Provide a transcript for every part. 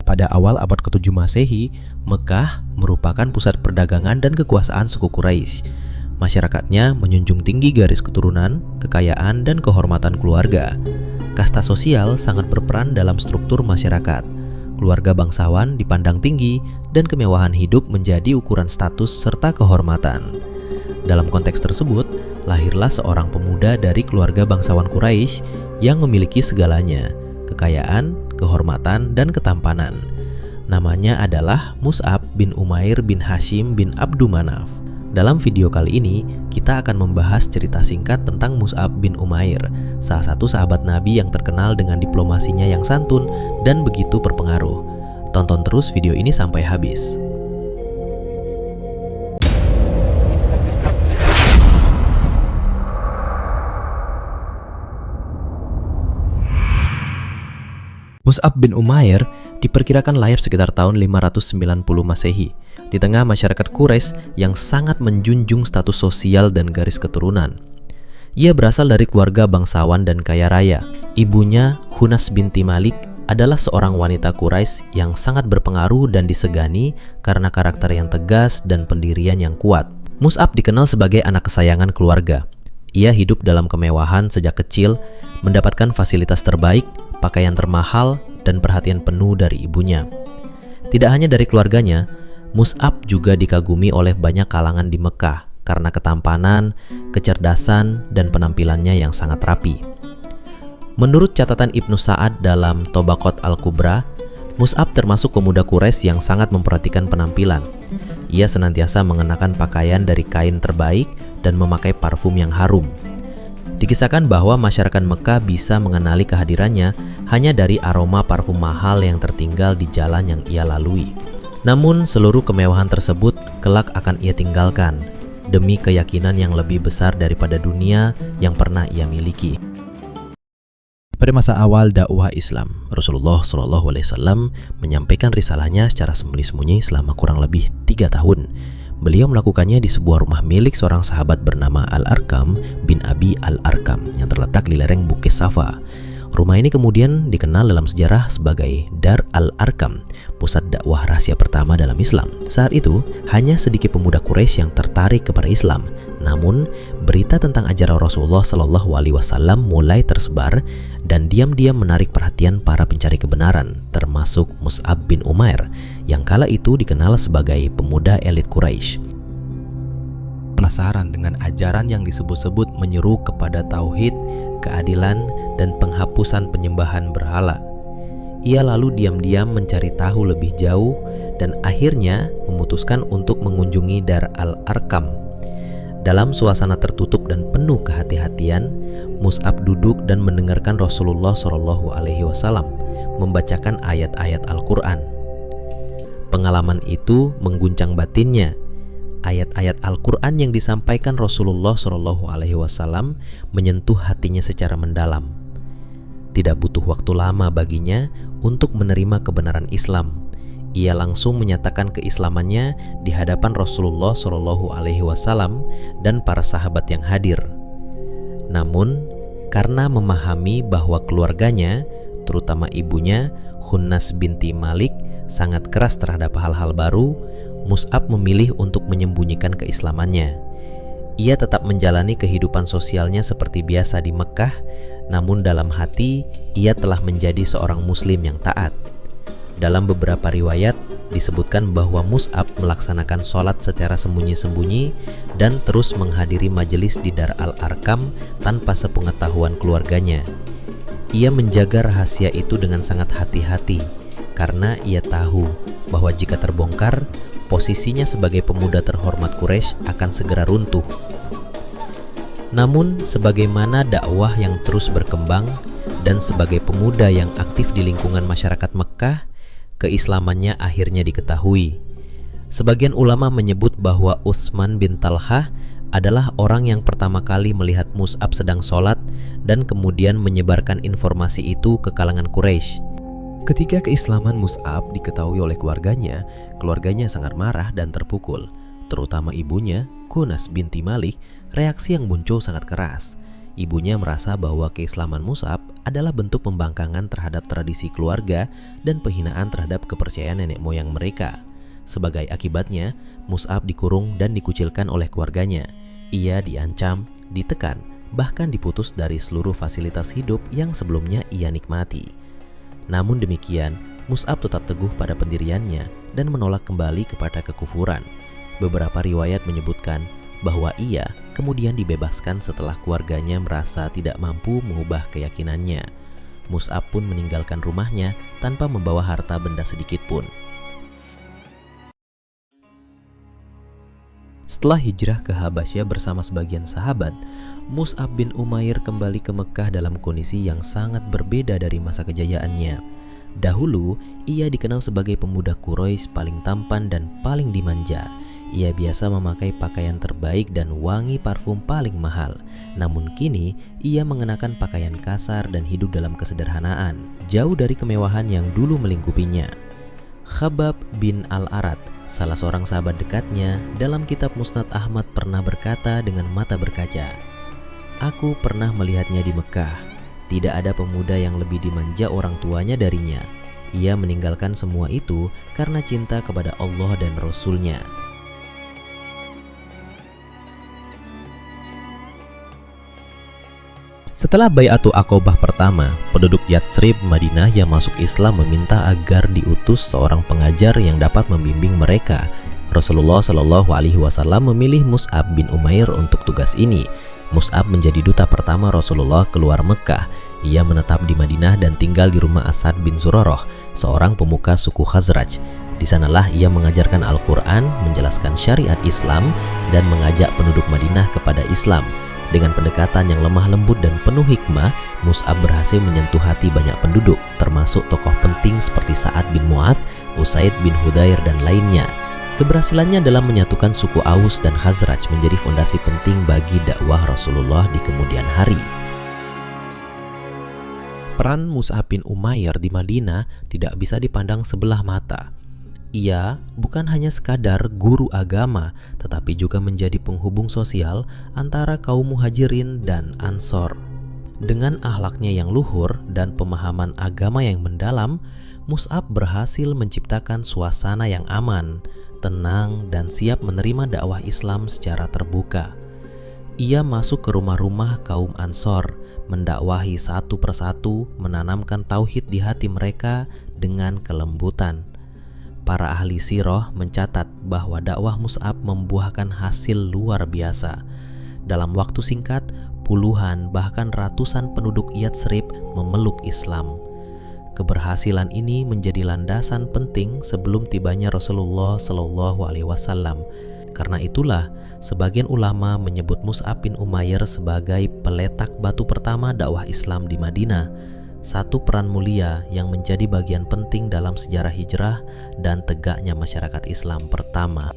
Pada awal abad ke-7 Masehi, Mekah merupakan pusat perdagangan dan kekuasaan suku Quraisy. Masyarakatnya menjunjung tinggi garis keturunan, kekayaan, dan kehormatan keluarga. Kasta sosial sangat berperan dalam struktur masyarakat. Keluarga bangsawan dipandang tinggi dan kemewahan hidup menjadi ukuran status serta kehormatan. Dalam konteks tersebut, lahirlah seorang pemuda dari keluarga bangsawan Quraisy yang memiliki segalanya, kekayaan, kehormatan, dan ketampanan. Namanya adalah Mus'ab bin Umair bin Hashim bin Abdu Manaf. Dalam video kali ini, kita akan membahas cerita singkat tentang Mus'ab bin Umair, salah satu sahabat Nabi yang terkenal dengan diplomasinya yang santun dan begitu berpengaruh. Tonton terus video ini sampai habis. Mus'ab bin Umair diperkirakan lahir sekitar tahun 590 Masehi di tengah masyarakat Quraisy yang sangat menjunjung status sosial dan garis keturunan. Ia berasal dari keluarga bangsawan dan kaya raya. Ibunya, Hunas binti Malik, adalah seorang wanita Quraisy yang sangat berpengaruh dan disegani karena karakter yang tegas dan pendirian yang kuat. Mus'ab dikenal sebagai anak kesayangan keluarga. Ia hidup dalam kemewahan sejak kecil, mendapatkan fasilitas terbaik, pakaian termahal, dan perhatian penuh dari ibunya. Tidak hanya dari keluarganya, Mus'ab juga dikagumi oleh banyak kalangan di Mekah karena ketampanan, kecerdasan, dan penampilannya yang sangat rapi. Menurut catatan Ibnu Sa'ad dalam Tobaqot Al-Kubra, Mus'ab termasuk pemuda Quraisy yang sangat memperhatikan penampilan. Ia senantiasa mengenakan pakaian dari kain terbaik dan memakai parfum yang harum. Dikisahkan bahwa masyarakat Mekah bisa mengenali kehadirannya hanya dari aroma parfum mahal yang tertinggal di jalan yang ia lalui. Namun seluruh kemewahan tersebut kelak akan ia tinggalkan demi keyakinan yang lebih besar daripada dunia yang pernah ia miliki. Pada masa awal dakwah Islam, Rasulullah SAW menyampaikan risalahnya secara sembunyi-sembunyi selama kurang lebih 3 tahun. Beliau melakukannya di sebuah rumah milik seorang sahabat bernama Al-Arkam bin Abi Al-Arkam yang terletak di lereng Bukit Safa. Rumah ini kemudian dikenal dalam sejarah sebagai Dar Al-Arkam, pusat dakwah rahasia pertama dalam Islam. Saat itu, hanya sedikit pemuda Quraisy yang tertarik kepada Islam. Namun, berita tentang ajaran Rasulullah SAW mulai tersebar dan diam-diam menarik perhatian para pencari kebenaran, termasuk Mus'ab bin Umair, yang kala itu dikenal sebagai pemuda elit Quraisy. Penasaran dengan ajaran yang disebut-sebut menyeru kepada tauhid, keadilan, dan penghapusan penyembahan berhala. Ia lalu diam-diam mencari tahu lebih jauh dan akhirnya memutuskan untuk mengunjungi Dar Al-Arkam. Dalam suasana tertutup dan penuh kehati-hatian, Mus'ab duduk dan mendengarkan Rasulullah SAW membacakan ayat-ayat Al-Quran. Pengalaman itu mengguncang batinnya. Ayat-ayat Al-Quran yang disampaikan Rasulullah SAW menyentuh hatinya secara mendalam. Tidak butuh waktu lama baginya untuk menerima kebenaran Islam. Ia langsung menyatakan keislamannya di hadapan Rasulullah SAW dan para sahabat yang hadir. Namun, karena memahami bahwa keluarganya, terutama ibunya, Hunas binti Malik, sangat keras terhadap hal-hal baru, Mus'ab memilih untuk menyembunyikan keislamannya. Ia tetap menjalani kehidupan sosialnya seperti biasa di Mekah, namun dalam hati ia telah menjadi seorang muslim yang taat. Dalam beberapa riwayat disebutkan bahwa Mus'ab melaksanakan sholat secara sembunyi-sembunyi dan terus menghadiri majelis di Dar Al-Arkam tanpa sepengetahuan keluarganya. Ia menjaga rahasia itu dengan sangat hati-hati karena ia tahu bahwa jika terbongkar, posisinya sebagai pemuda terhormat Quraisy akan segera runtuh. Namun, sebagaimana dakwah yang terus berkembang dan sebagai pemuda yang aktif di lingkungan masyarakat Mekah, keislamannya akhirnya diketahui. Sebagian ulama menyebut bahwa Utsman bin Talhah adalah orang yang pertama kali melihat Mus'ab sedang sholat dan kemudian menyebarkan informasi itu ke kalangan Quraisy. Ketika keislaman Mus'ab diketahui oleh keluarganya sangat marah dan terpukul. Terutama ibunya, Hunas binti Malik, reaksi yang muncul sangat keras. Ibunya merasa bahwa keislaman Mus'ab adalah bentuk pembangkangan terhadap tradisi keluarga dan penghinaan terhadap kepercayaan nenek moyang mereka. Sebagai akibatnya, Mus'ab dikurung dan dikucilkan oleh keluarganya. Ia diancam, ditekan, bahkan diputus dari seluruh fasilitas hidup yang sebelumnya ia nikmati. Namun demikian, Mus'ab tetap teguh pada pendiriannya dan menolak kembali kepada kekufuran. Beberapa riwayat menyebutkan bahwa ia kemudian dibebaskan setelah keluarganya merasa tidak mampu mengubah keyakinannya. Mus'ab pun meninggalkan rumahnya tanpa membawa harta benda sedikit pun. Setelah hijrah ke Habasyah bersama sebagian sahabat, Mus'ab bin Umair kembali ke Mekah dalam kondisi yang sangat berbeda dari masa kejayaannya. Dahulu, ia dikenal sebagai pemuda Quraisy paling tampan dan paling dimanja. Ia biasa memakai pakaian terbaik dan wangi parfum paling mahal. Namun kini, ia mengenakan pakaian kasar dan hidup dalam kesederhanaan, jauh dari kemewahan yang dulu melingkupinya. Khabbab bin Al-Arat, salah seorang sahabat dekatnya, dalam kitab Musnad Ahmad pernah berkata dengan mata berkaca, "Aku pernah melihatnya di Mekah. Tidak ada pemuda yang lebih dimanja orang tuanya darinya. Ia meninggalkan semua itu karena cinta kepada Allah dan Rasul-Nya." Setelah Bai'atu Aqobah pertama, penduduk Yatsrib, Madinah yang masuk Islam meminta agar diutus seorang pengajar yang dapat membimbing mereka. Rasulullah Shallallahu Alaihi Wasallam memilih Mus'ab bin Umair untuk tugas ini. Mus'ab menjadi duta pertama Rasulullah keluar Mekah. Ia menetap di Madinah dan tinggal di rumah Asad bin Zurarah, seorang pemuka suku Khazraj. Di sanalah ia mengajarkan Al-Quran, menjelaskan syariat Islam, dan mengajak penduduk Madinah kepada Islam. Dengan pendekatan yang lemah lembut dan penuh hikmah, Mus'ab berhasil menyentuh hati banyak penduduk, termasuk tokoh penting seperti Sa'ad bin Mu'adz, Usaid bin Hudair, dan lainnya. Keberhasilannya dalam menyatukan suku Aus dan Khazraj menjadi fondasi penting bagi dakwah Rasulullah di kemudian hari. Peran Mus'ab bin Umair di Madinah tidak bisa dipandang sebelah mata. Ia bukan hanya sekadar guru agama, tetapi juga menjadi penghubung sosial antara kaum muhajirin dan ansor. Dengan akhlaknya yang luhur dan pemahaman agama yang mendalam, Mus'ab berhasil menciptakan suasana yang aman, tenang, dan siap menerima dakwah Islam secara terbuka. Ia masuk ke rumah-rumah kaum ansor, mendakwahi satu persatu, menanamkan tauhid di hati mereka dengan kelembutan. Para ahli sirah mencatat bahwa dakwah Mus'ab membuahkan hasil luar biasa. Dalam waktu singkat, puluhan bahkan ratusan penduduk Yatsrib memeluk Islam. Keberhasilan ini menjadi landasan penting sebelum tibanya Rasulullah Shallallahu Alaihi Wasallam. Karena itulah, sebagian ulama menyebut Mus'ab bin Umair sebagai peletak batu pertama dakwah Islam di Madinah. Satu peran mulia yang menjadi bagian penting dalam sejarah hijrah dan tegaknya masyarakat Islam pertama.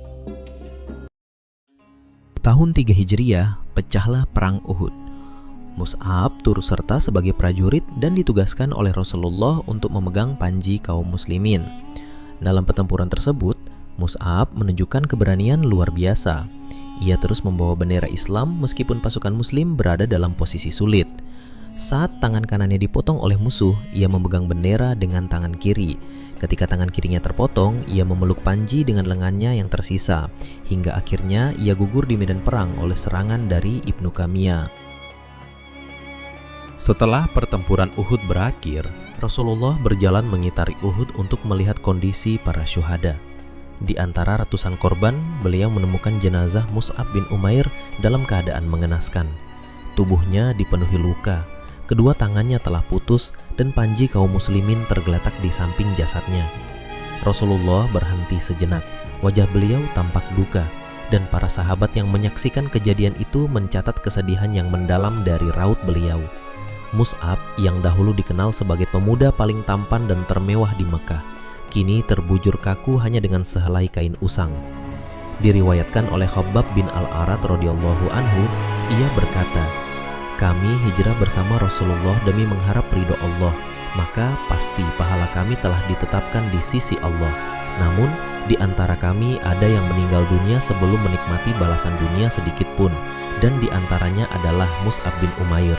Tahun 3 Hijriah, pecahlah Perang Uhud. Mus'ab turut serta sebagai prajurit dan ditugaskan oleh Rasulullah untuk memegang panji kaum muslimin. Dalam pertempuran tersebut, Mus'ab menunjukkan keberanian luar biasa. Ia terus membawa bendera Islam meskipun pasukan muslim berada dalam posisi sulit. Saat tangan kanannya dipotong oleh musuh, ia memegang bendera dengan tangan kiri. Ketika tangan kirinya terpotong, ia memeluk panji dengan lengannya yang tersisa. Hingga akhirnya ia gugur di medan perang oleh serangan dari Ibnu Kamiyah. Setelah pertempuran Uhud berakhir, Rasulullah berjalan mengitari Uhud untuk melihat kondisi para syuhada. Di antara ratusan korban, beliau menemukan jenazah Mus'ab bin Umair dalam keadaan mengenaskan. Tubuhnya dipenuhi luka. Kedua tangannya telah putus dan panji kaum muslimin tergeletak di samping jasadnya. Rasulullah berhenti sejenak. Wajah beliau tampak duka, dan para sahabat yang menyaksikan kejadian itu mencatat kesedihan yang mendalam dari raut beliau. Mus'ab yang dahulu dikenal sebagai pemuda paling tampan dan termewah di Mekah, kini terbujur kaku hanya dengan sehelai kain usang. Diriwayatkan oleh Khabbab bin Al-Arat radhiyallahu anhu, ia berkata, "Kami hijrah bersama Rasulullah demi mengharap ridho Allah, maka pasti pahala kami telah ditetapkan di sisi Allah. Namun, di antara kami ada yang meninggal dunia sebelum menikmati balasan dunia sedikit pun, dan diantaranya adalah Mus'ab bin Umair.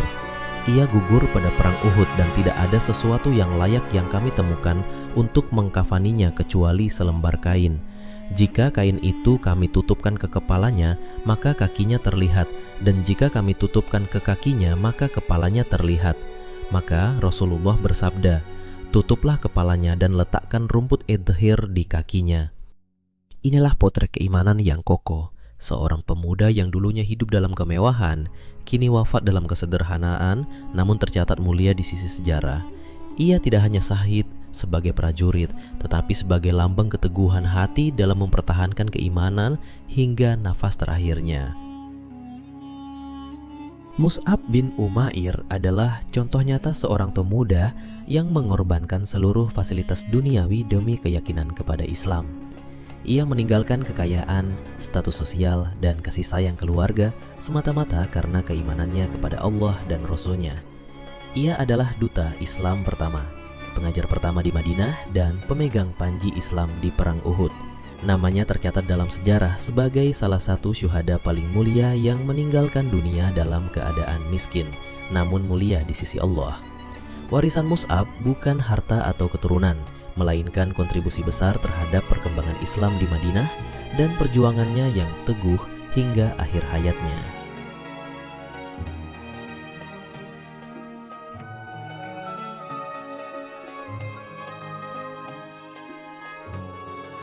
Ia gugur pada perang Uhud dan tidak ada sesuatu yang layak yang kami temukan untuk mengkafaninya kecuali selembar kain. Jika kain itu kami tutupkan ke kepalanya, maka kakinya terlihat, dan jika kami tutupkan ke kakinya, maka kepalanya terlihat. Maka Rasulullah bersabda, "Tutuplah kepalanya dan letakkan rumput idhir di kakinya." Inilah potret keimanan yang kokoh. Seorang pemuda yang dulunya hidup dalam kemewahan, kini wafat dalam kesederhanaan, namun tercatat mulia di sisi sejarah. Ia tidak hanya syahid sebagai prajurit, tetapi sebagai lambang keteguhan hati dalam mempertahankan keimanan hingga nafas terakhirnya. Mus'ab bin Umair adalah contoh nyata seorang pemuda yang mengorbankan seluruh fasilitas duniawi demi keyakinan kepada Islam. Ia meninggalkan kekayaan, status sosial, dan kasih sayang keluarga semata-mata karena keimanannya kepada Allah dan Rasul-Nya. Ia adalah duta Islam pertama, pengajar pertama di Madinah, dan pemegang panji Islam di Perang Uhud. Namanya tercatat dalam sejarah sebagai salah satu syuhada paling mulia yang meninggalkan dunia dalam keadaan miskin, namun mulia di sisi Allah. Warisan Mus'ab bukan harta atau keturunan, melainkan kontribusi besar terhadap perkembangan Islam di Madinah dan perjuangannya yang teguh hingga akhir hayatnya.